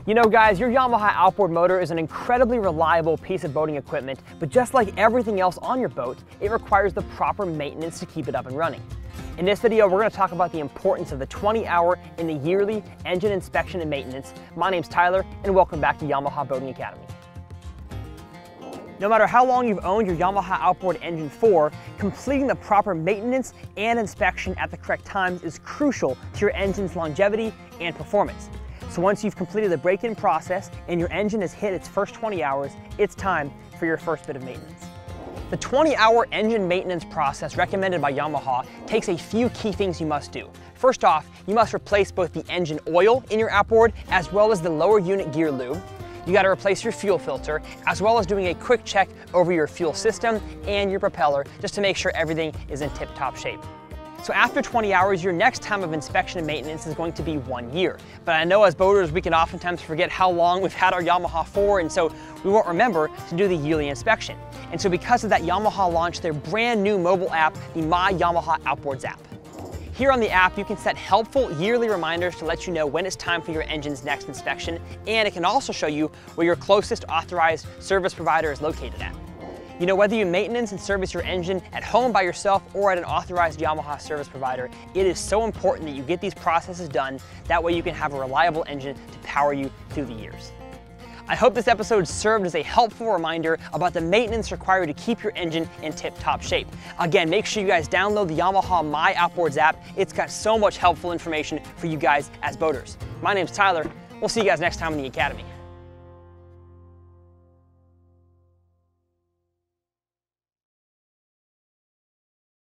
You know guys, your Yamaha outboard motor is an incredibly reliable piece of boating equipment, but just like everything else on your boat, it requires the proper maintenance to keep it up and running. In this video, we're going to talk about the importance of the 20-hour and the yearly engine inspection and maintenance. My name's Tyler, and welcome back to Yamaha Boating Academy. No matter how long you've owned your Yamaha outboard engine for, completing the proper maintenance and inspection at the correct times is crucial to your engine's longevity and performance. So once you've completed the break-in process and your engine has hit its first 20 hours, it's time for your first bit of maintenance. The 20-hour engine maintenance process recommended by Yamaha takes a few key things you must do. First off, you must replace both the engine oil in your outboard as well as the lower unit gear lube. You got to replace your fuel filter, as well as doing a quick check over your fuel system and your propeller just to make sure everything is in tip-top shape. So after 20 hours, your next time of inspection and maintenance is going to be 1 year. But I know as boaters, we can oftentimes forget how long we've had our Yamaha for, and so we won't remember to do the yearly inspection. And so because of that, Yamaha launched their brand new mobile app, the My Yamaha Outboards app. Here on the app, you can set helpful yearly reminders to let you know when it's time for your engine's next inspection, and it can also show you where your closest authorized service provider is located at. You know, whether you maintenance and service your engine at home by yourself or at an authorized Yamaha service provider, it is so important that you get these processes done. That way you can have a reliable engine to power you through the years. I hope this episode served as a helpful reminder about the maintenance required to keep your engine in tip-top shape. Again, make sure you guys download the Yamaha My Outboards app. It's got so much helpful information for you guys as boaters. My name's Tyler. We'll see you guys next time in the Academy.